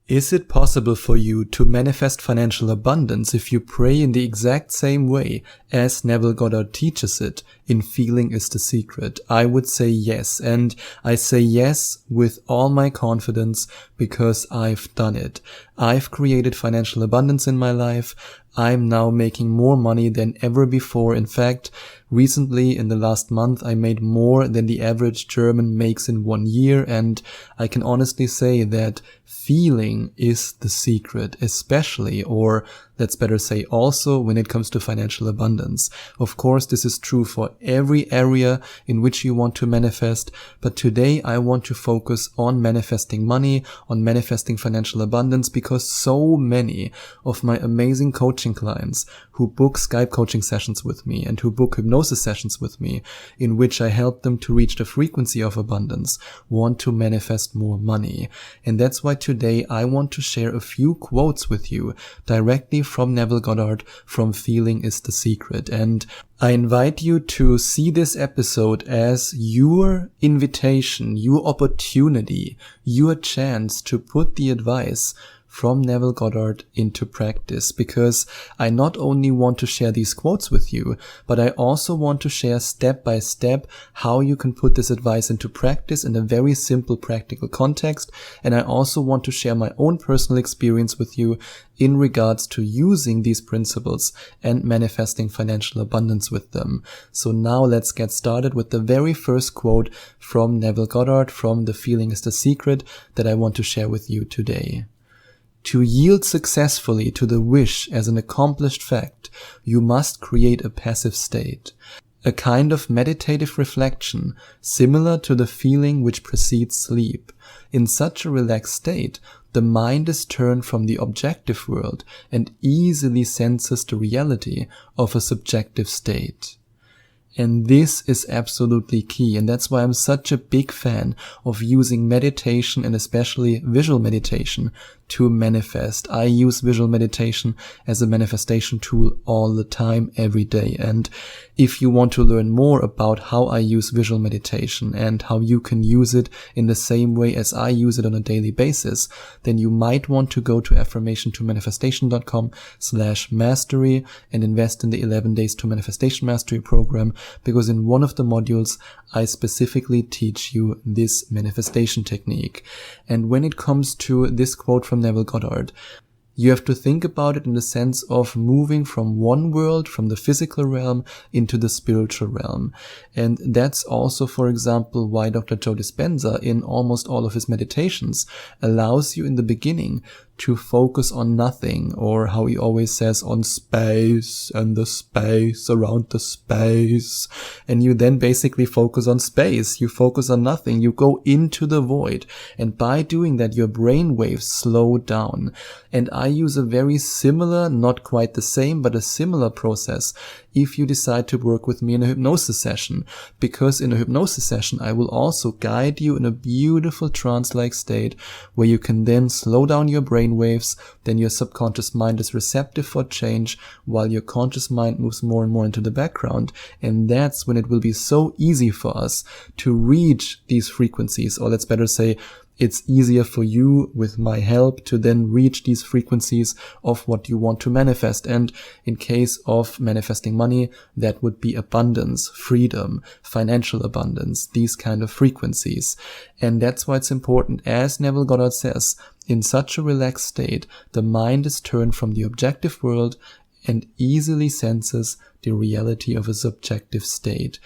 Is it possible for you to manifest financial abundance if you pray in the exact same way as Neville Goddard teaches it in Feeling is the Secret? I would say yes, and I say yes with all my confidence because I've done it. I've created financial abundance in my life. I'm now making more money than ever before. In fact, recently in the last month, I made more than the average German makes in 1 year. And I can honestly say that feeling is the secret, especially, or let's better say also, when it comes to financial abundance. Of course, this is true for every area in which you want to manifest. But today I want to focus on manifesting money, on manifesting financial abundance, because so many of my amazing coaching clients who book Skype coaching sessions with me and who book hypnosis sessions with me, in which I help them to reach the frequency of abundance, want to manifest more money. And that's why today I want to share a few quotes with you directly from Neville Goddard from Feeling is the Secret. And I invite you to see this episode as your invitation, your opportunity, your chance to put the advice from Neville Goddard into practice, because I not only want to share these quotes with you, but I also want to share step by step how you can put this advice into practice in a very simple practical context. And I also want to share my own personal experience with you in regards to using these principles and manifesting financial abundance with them. So now let's get started with the very first quote from Neville Goddard from the Feeling is the Secret that I want to share with you today. To yield successfully to the wish as an accomplished fact, you must create a passive state, a kind of meditative reflection similar to the feeling which precedes sleep. In such a relaxed state, the mind is turned from the objective world and easily senses the reality of a subjective state. And this is absolutely key, and that's why I'm such a big fan of using meditation and especially visual meditation to manifest. I use visual meditation as a manifestation tool all the time, every day. And if you want to learn more about how I use visual meditation and how you can use it in the same way as I use it on a daily basis, then you might want to go to affirmation2manifestation.com/mastery and invest in the 11 Days to Manifestation Mastery program, because in one of the modules, I specifically teach you this manifestation technique. And when it comes to this quote from Neville Goddard, you have to think about it in the sense of moving from one world, from the physical realm, into the spiritual realm. And that's also, for example, why Dr. Joe Dispenza, in almost all of his meditations, allows you in the beginning to focus on nothing, or how he always says, on space and the space around the space. And you then basically focus on space. You focus on nothing. You go into the void. And by doing that, your brain waves slow down. And I use a very similar, not quite the same, but a similar process if you decide to work with me in a hypnosis session. Because in a hypnosis session, I will also guide you in a beautiful trance-like state where you can then slow down your brain waves. Then your subconscious mind is receptive for change while your conscious mind moves more and more into the background. And that's when it will be so easy for us to reach these frequencies, or let's better say, it's easier for you with my help to then reach these frequencies of what you want to manifest. And in case of manifesting money, that would be abundance, freedom, financial abundance, these kind of frequencies. And that's why it's important, as Neville Goddard says, in such a relaxed state, the mind is turned from the objective world and easily senses the reality of a subjective state.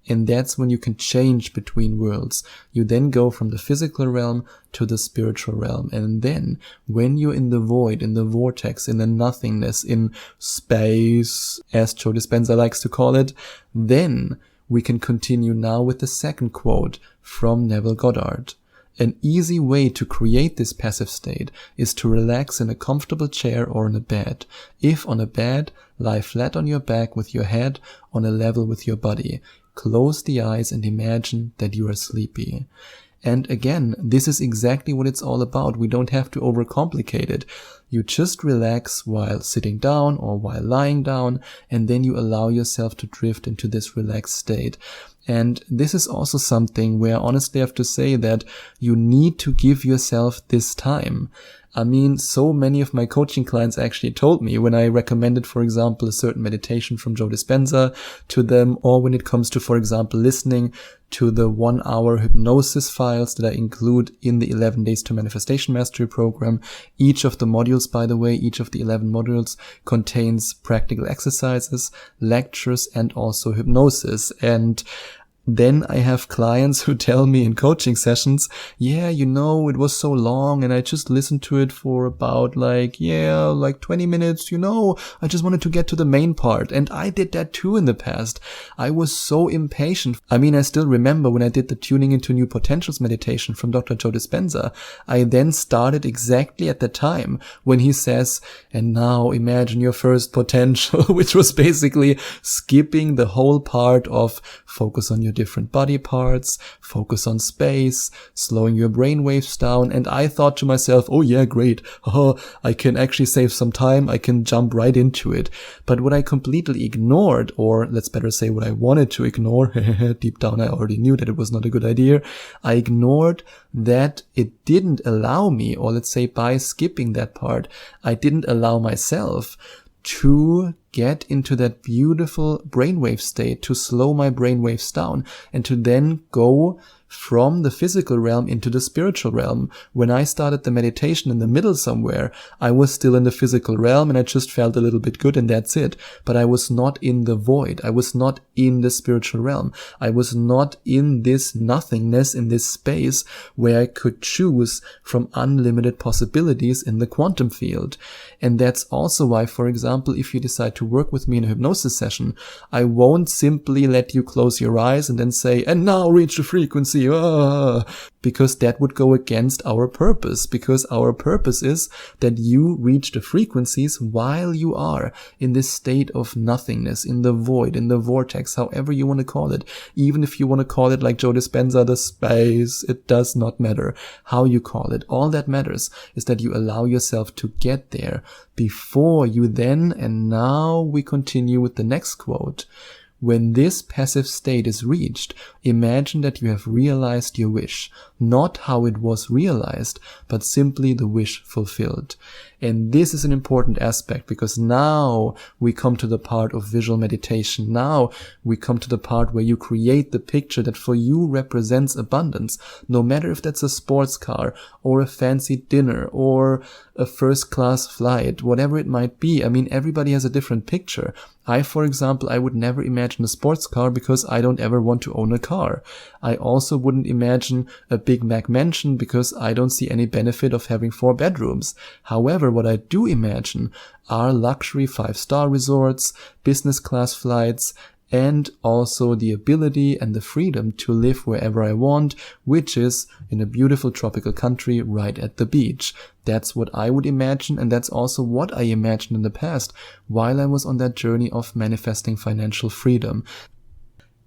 And that's when you can change between worlds. You then go from the physical realm to the spiritual realm. And then when you're in the void, in the vortex, in the nothingness, in space, as Joe Dispenza likes to call it, then we can continue now with the second quote from Neville Goddard. An easy way to create this passive state is to relax in a comfortable chair or in a bed. If on a bed, lie flat on your back with your head on a level with your body. Close the eyes and imagine that you are sleepy. And again, this is exactly what it's all about. We don't have to overcomplicate it. You just relax while sitting down or while lying down, and then you allow yourself to drift into this relaxed state. And this is also something where honestly I have to say that you need to give yourself this time. I mean, so many of my coaching clients actually told me when I recommended, for example, a certain meditation from Joe Dispenza to them, or when it comes to, for example, listening to the 1-hour hypnosis files that I include in the 11 Days to Manifestation Mastery program. Each of the modules, by the way, each of the 11 modules contains practical exercises, lectures, and also hypnosis. And then I have clients who tell me in coaching sessions, yeah, it was so long and I just listened to it for about 20 minutes, I just wanted to get to the main part. And I did that too in the past. I was so impatient. I mean, I still remember when I did the Tuning into New Potentials meditation from Dr. Joe Dispenza, I then started exactly at the time when he says, and now imagine your first potential, which was basically skipping the whole part of focus on your different body parts, focus on space, slowing your brain waves down. And I thought to myself, oh yeah, great. I can actually save some time. I can jump right into it. But what I completely ignored, or let's better say what I wanted to ignore, deep down I already knew that it was not a good idea. I ignored that it didn't allow me, or let's say by skipping that part, I didn't allow myself to get into that beautiful brainwave state, to slow my brainwaves down, and to then go from the physical realm into the spiritual realm. When I started the meditation in the middle somewhere, I was still in the physical realm and I just felt a little bit good and that's it. But I was not in the void. I was not in the spiritual realm. I was not in this nothingness, in this space where I could choose from unlimited possibilities in the quantum field. And that's also why, for example, if you decide to work with me in a hypnosis session, I won't simply let you close your eyes and then say, and now reach the frequency, because that would go against our purpose, because our purpose is that you reach the frequencies while you are in this state of nothingness, in the void, in the vortex, however you want to call it. Even if you want to call it like Joe Dispenza, the space, it does not matter how you call it. All that matters is that you allow yourself to get there before you then, and now we continue with the next quote. When this passive state is reached, imagine that you have realized your wish, not how it was realized, but simply the wish fulfilled. And this is an important aspect because now we come to the part of visual meditation. Now we come to the part where you create the picture that for you represents abundance, no matter if that's a sports car or a fancy dinner or a first class flight, whatever it might be. I mean, everybody has a different picture. For example, I would never imagine a sports car because I don't ever want to own a car. I also wouldn't imagine a Big Mac mansion because I don't see any benefit of having 4 bedrooms. However, what I do imagine are luxury 5-star resorts, business class flights, and also the ability and the freedom to live wherever I want, which is in a beautiful tropical country right at the beach. That's what I would imagine, and that's also what I imagined in the past while I was on that journey of manifesting financial freedom.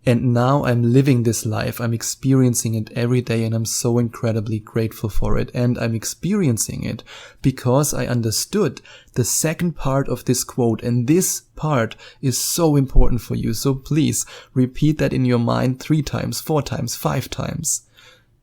And now I'm living this life, I'm experiencing it every day, and I'm so incredibly grateful for it. And I'm experiencing it because I understood the second part of this quote, and this part is so important for you. So please repeat that in your mind 3 times, 4 times, 5 times.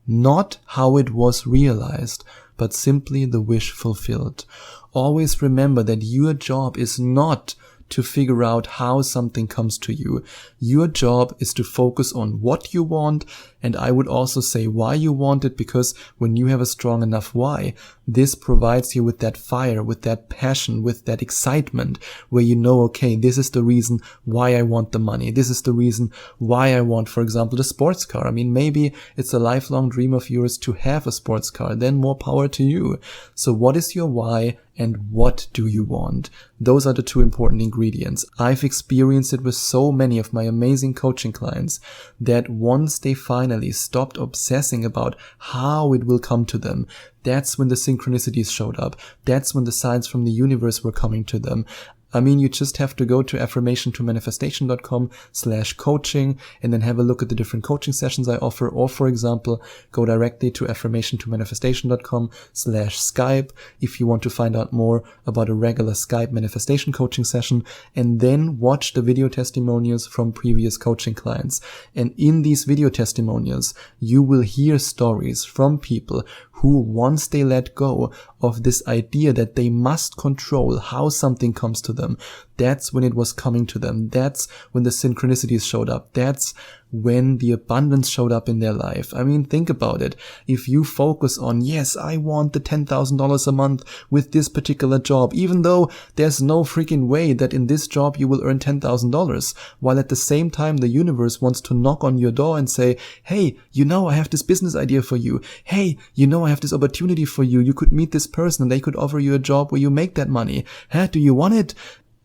Not how it was realized, but simply the wish fulfilled. Always remember that your job is not to figure out how something comes to you. Your job is to focus on what you want, and I would also say why you want it, because when you have a strong enough why, this provides you with that fire, with that passion, with that excitement, where you know, okay, this is the reason why I want the money. This is the reason why I want, for example, the sports car. I mean, maybe it's a lifelong dream of yours to have a sports car, then more power to you. So what is your why? And what do you want? Those are the 2 important ingredients. I've experienced it with so many of my amazing coaching clients that once they finally stopped obsessing about how it will come to them, that's when the synchronicities showed up. That's when the signs from the universe were coming to them. I mean, you just have to go to affirmationtomanifestation.com/coaching and then have a look at the different coaching sessions I offer. Or for example, go directly to affirmationtomanifestation.com/Skype if you want to find out more about a regular Skype manifestation coaching session, and then watch the video testimonials from previous coaching clients. And in these video testimonials, you will hear stories from people who, once they let go of this idea that they must control how something comes to them, that's when it was coming to them. That's when the synchronicities showed up. That's when the abundance showed up in their life. I mean, think about it. If you focus on, yes, I want the $10,000 a month with this particular job, even though there's no freaking way that in this job you will earn $10,000, while at the same time the universe wants to knock on your door and say, hey, I have this business idea for you. Hey, I have this opportunity for you. You could meet this person and they could offer you a job where you make that money. Do you want it?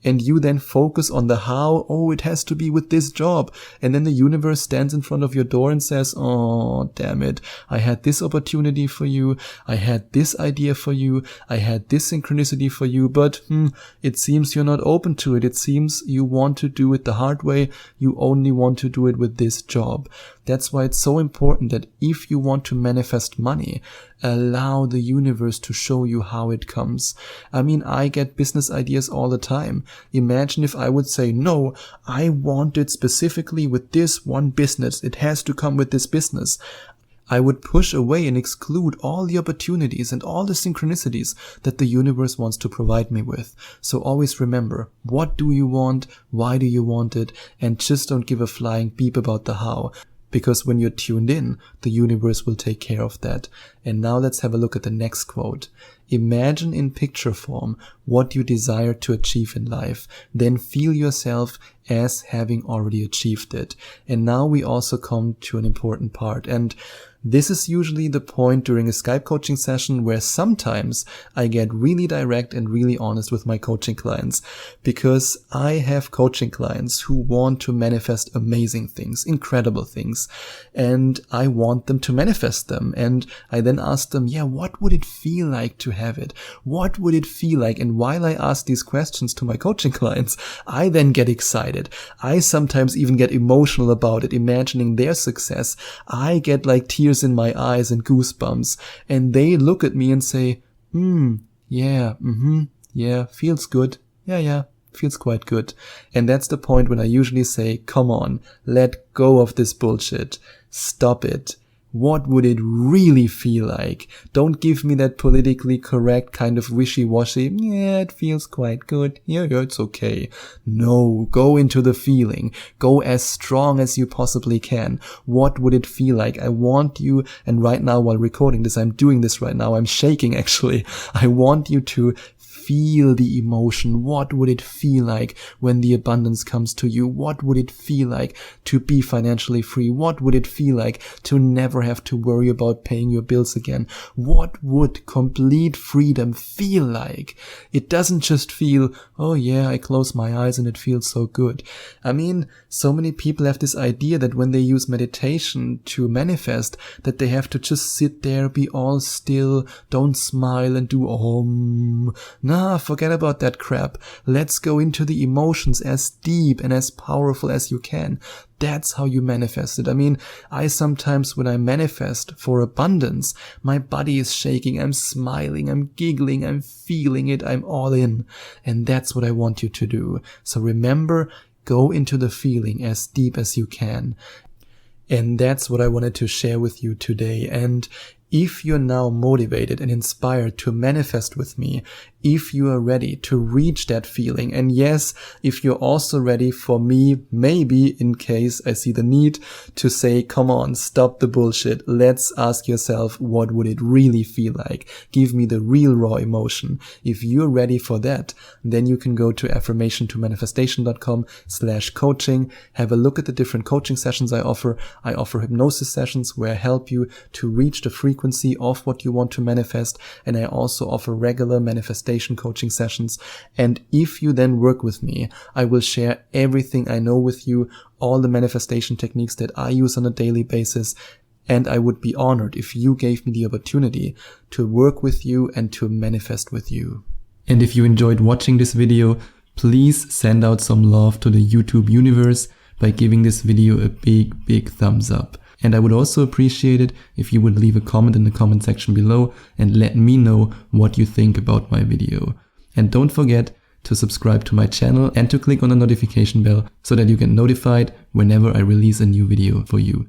And you then focus on the how. Oh, it has to be with this job. And then the universe stands in front of your door and says, oh, damn it. I had this opportunity for you. I had this idea for you. I had this synchronicity for you. But it seems you're not open to it. It seems you want to do it the hard way. You only want to do it with this job. That's why it's so important that if you want to manifest money, allow the universe to show you how it comes. I mean, I get business ideas all the time. Imagine if I would say, no, I want it specifically with this one business. It has to come with this business. I would push away and exclude all the opportunities and all the synchronicities that the universe wants to provide me with. So always remember, what do you want? Why do you want it? And just don't give a flying beep about the how. Because when you're tuned in, the universe will take care of that. And now let's have a look at the next quote. Imagine in picture form what you desire to achieve in life. Then feel yourself as having already achieved it. And now we also come to an important part. And this is usually the point during a Skype coaching session where sometimes I get really direct and really honest with my coaching clients, because I have coaching clients who want to manifest amazing things, incredible things, and I want them to manifest them. And I then ask them, what would it feel like to have it? What would it feel like? And while I ask these questions to my coaching clients, I then get excited. I sometimes even get emotional about it, imagining their success. I get like tears in my eyes and goosebumps, and they look at me and say, feels good. Feels quite good. And that's the point when I usually say, come on, let go of this bullshit. Stop it. What would it really feel like? Don't give me that politically correct kind of wishy-washy, it feels quite good, it's okay. No, go into the feeling. Go as strong as you possibly can. What would it feel like? I want you, and right now while recording this, I'm doing this right now, I'm shaking actually. I want you to feel the emotion. What would it feel like when the abundance comes to you? What would it feel like to be financially free? What would it feel like to never have to worry about paying your bills again? What would complete freedom feel like? It doesn't just feel, I close my eyes and it feels so good. I mean, so many people have this idea that when they use meditation to manifest, that they have to just sit there, be all still, don't smile and do forget about that crap. Let's go into the emotions as deep and as powerful as you can. That's how you manifest it. I mean, I sometimes, when I manifest for abundance, my body is shaking, I'm smiling, I'm giggling, I'm feeling it, I'm all in. And that's what I want you to do. So remember, go into the feeling as deep as you can. And that's what I wanted to share with you today. And if you're now motivated and inspired to manifest with me, if you are ready to reach that feeling, and yes, if you're also ready for me, maybe in case I see the need to say, come on, stop the bullshit. Let's ask yourself, what would it really feel like? Give me the real raw emotion. If you're ready for that, then you can go to affirmationtomanifestation.com/coaching, have a look at the different coaching sessions I offer. I offer hypnosis sessions where I help you to reach the frequency of what you want to manifest, and I also offer regular manifestation coaching sessions. And if you then work with me, I will share everything I know with you, all the manifestation techniques that I use on a daily basis. And I would be honored if you gave me the opportunity to work with you and to manifest with you. And if you enjoyed watching this video, please send out some love to the YouTube universe by giving this video a big thumbs up. And I would also appreciate it if you would leave a comment in the comment section below and let me know what you think about my video. And don't forget to subscribe to my channel and to click on the notification bell so that you get notified whenever I release a new video for you.